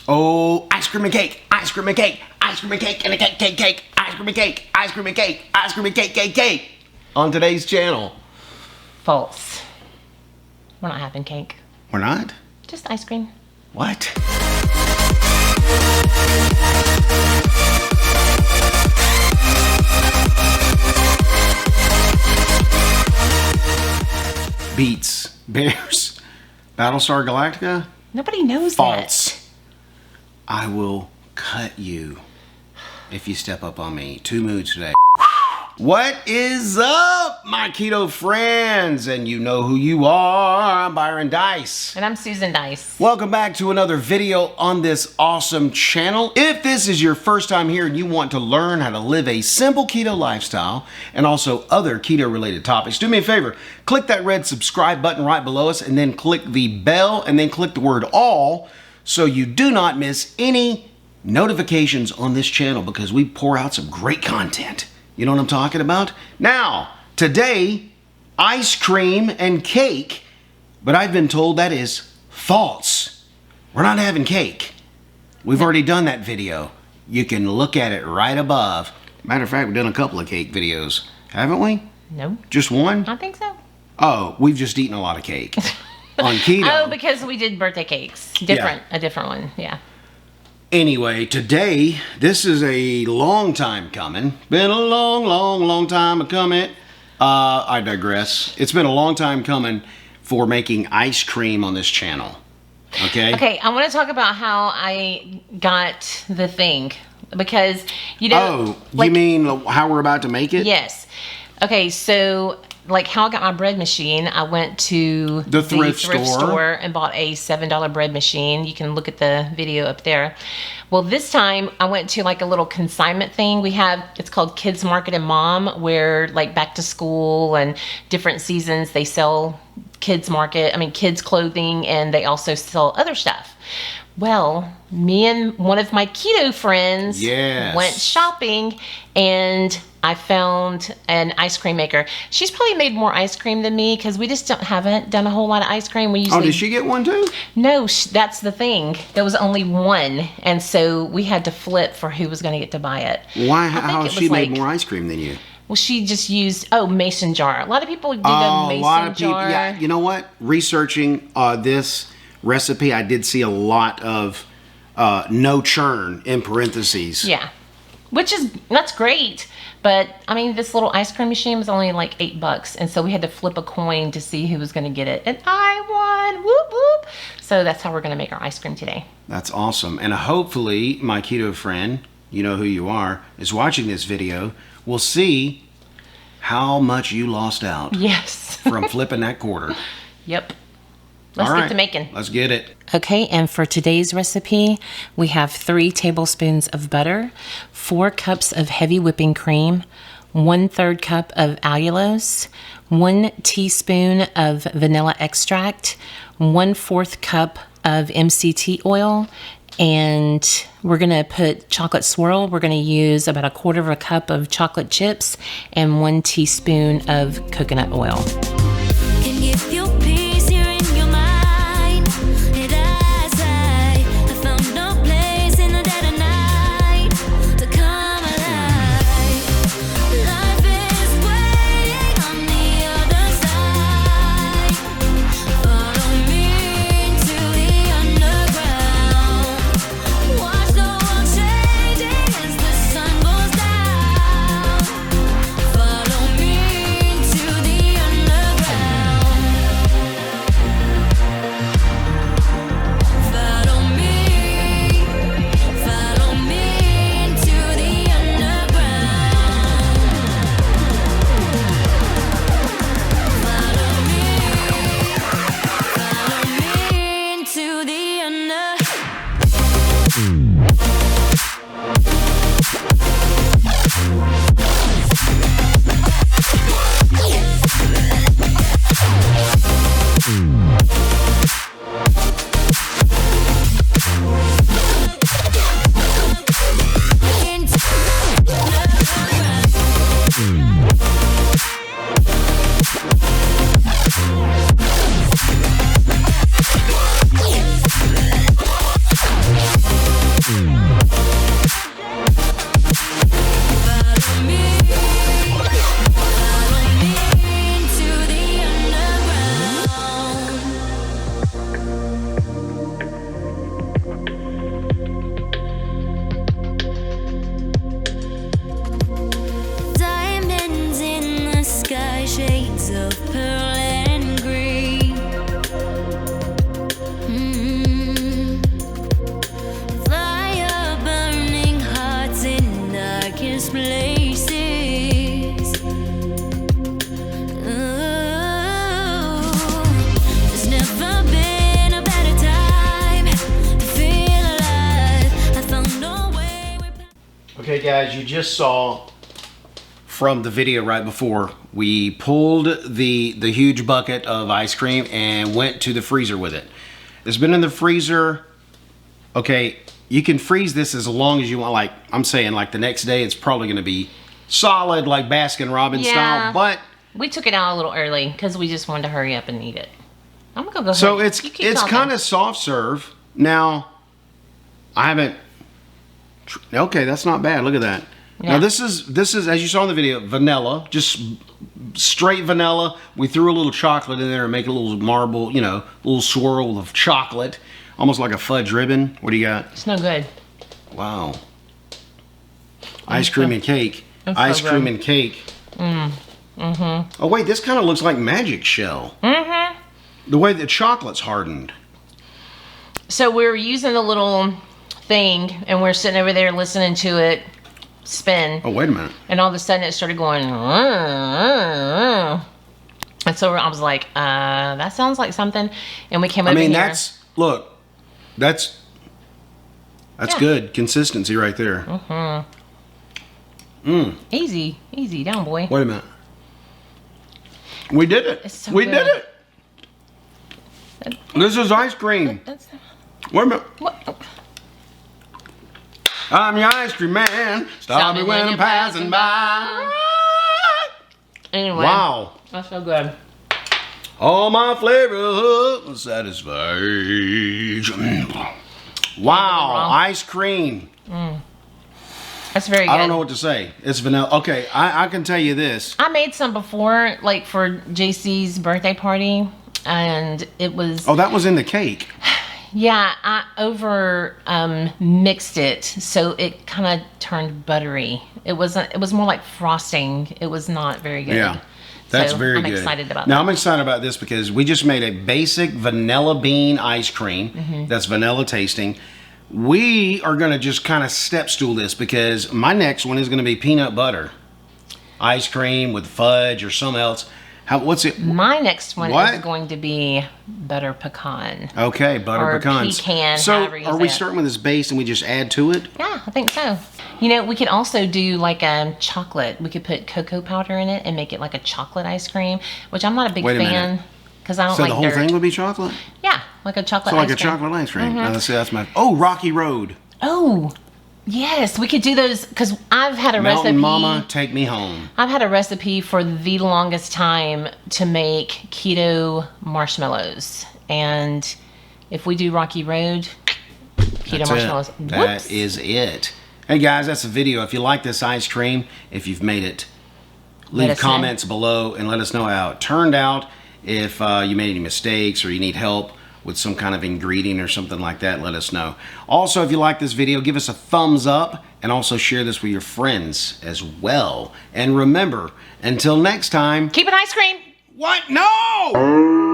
Oh, ice cream and cake, ice cream and cake, ice cream and cake, and a cake, ice cream and cake, ice cream and cake, ice cream and cake. On today's channel. False. We're not having cake. We're not? Just ice cream. What? Beats, Bears, Battlestar Galactica? Nobody knows False. that. I will cut you if you step up on me. 2 moods today. What is up, my keto friends? And you know who you are. I'm Byron Dice. And I'm Susan Dice. Welcome back to another video on this awesome channel. If this is your first time here and you want to learn how to live a simple keto lifestyle and also other keto related topics, do me a favor, click that red subscribe button right below us and then click the bell and then click the word all so you do not miss any notifications on this channel because we pour out some great content. You know what I'm talking about? Now, today, ice cream and cake, but I've been told that is false. We're not having cake. We've already done that video. You can look at it right above. Matter of fact, we've done a couple of cake videos, haven't we? No. Just one? I think so. Oh, we've just eaten a lot of cake on keto. Oh, because we did birthday cakes. A different one, yeah. Anyway, today, this is a long time coming. Been a long time coming. I digress. It's been a long time coming for making ice cream on this channel. Okay? Okay, I want to talk about how I got the thing. Because, you know... Oh, you mean how we're about to make it? Yes. Okay, so... like how I got my bread machine, I went to the thrift store and bought a $7 bread machine. You can look at the video up there. Well, this time I went to like a little consignment thing. We have, it's called Kids Market and Mom, where like back to school and different seasons they sell kids clothing, and they also sell other stuff. Well, me and one of my keto friends went shopping, and I found an ice cream maker. She's probably made more ice cream than me because we just haven't done a whole lot of ice cream. We usually... Oh, did she get one too? No, that's the thing. There was only one, and so we had to flip for who was going to get to buy it. Why? How she made more ice cream than you? Well, she just used, mason jar. A lot of people do the mason jar. Yeah, you know what? Researching this recipe, I did see a lot of no churn in parentheses. Yeah, that's great. But I mean, this little ice cream machine was only like $8, and so we had to flip a coin to see who was going to get it, and I won! Whoop whoop! So that's how we're going to make our ice cream today. That's awesome, and hopefully, my keto friend, you know who you are, is watching this video. Will see how much you lost out. Yes. From flipping that quarter. Yep. Let's get to making. Let's get it. Okay, and for today's recipe, we have 3 tablespoons of butter, 4 cups of heavy whipping cream, 1/3 cup of allulose, 1 teaspoon of vanilla extract, 1/4 cup of MCT oil, and we're gonna put chocolate swirl. We're gonna use about 1/4 cup of chocolate chips and 1 teaspoon of coconut oil. Okay, guys, you just saw from the video right before, we pulled the huge bucket of ice cream and went to the freezer with it. It's been in the freezer. Okay, you can freeze this as long as you want. Like I'm saying, like the next day, it's probably going to be solid, like Baskin-Robbins style. But we took it out a little early because we just wanted to hurry up and eat it. I'm gonna go ahead. So it's kind of soft serve. Now, I haven't. Okay, that's not bad. Look at that. Yeah. Now this is as you saw in the video, vanilla, just straight vanilla. We threw a little chocolate in there and make a little marble, you know, little swirl of chocolate, almost like a fudge ribbon. What do you got? It's no good. Wow. Ice cream and cake. Ice cream and cake. Oh wait, this kind of looks like magic shell. The way the chocolate's hardened. So we're using the little thing, and we're sitting over there listening to it spin. Oh, wait a minute. And all of a sudden it started going. And so I was like, that sounds like something. And we came over here. I mean, look, that's good consistency right there. Easy down, boy. Wait a minute. We did it. It's so we good. did it. This is ice cream. Wait a minute. What? I'm your ice cream man. Stop me when I'm passing by. Anyway. Wow. That's so good. All my flavors satisfied. Wow. Ice cream. That's very good. I don't know what to say. It's vanilla. Okay, I can tell you this. I made some before, like for JC's birthday party, and it was... Oh, that was in the cake. Yeah, I over mixed it, so it kind of turned buttery. It was more like frosting. It was not very good. Yeah, that's so very good. I'm excited about that. Now, I'm excited about this because we just made a basic vanilla bean ice cream that's vanilla tasting. We are going to just kind of step stool this because my next one is going to be peanut butter ice cream with fudge or something else. What's it? My next one is going to be butter pecan. Okay, butter pecans. Pecan. So are we starting with this base and we just add to it? Yeah, I think so. You know, we could also do like a chocolate. We could put cocoa powder in it and make it like a chocolate ice cream, which I'm not a big fan because I don't like dirt. So the whole thing would be chocolate? Yeah, like a chocolate ice cream. So like a chocolate ice cream. Now, let's see, that's my... Oh, Rocky Road. Oh, yes, we could do those because I've had a Mountain recipe. Mama, take me home. I've had a recipe for the longest time to make keto marshmallows, and if we do Rocky Road, keto marshmallows. That is it. Hey guys, that's the video. If you like this ice cream, if you've made it, leave comments below and let us know how it turned out. If you made any mistakes or you need help with some kind of ingredient or something like that, let us know. Also, if you like this video, give us a thumbs up and also share this with your friends as well. And remember, until next time, keep it ice cream. What? No!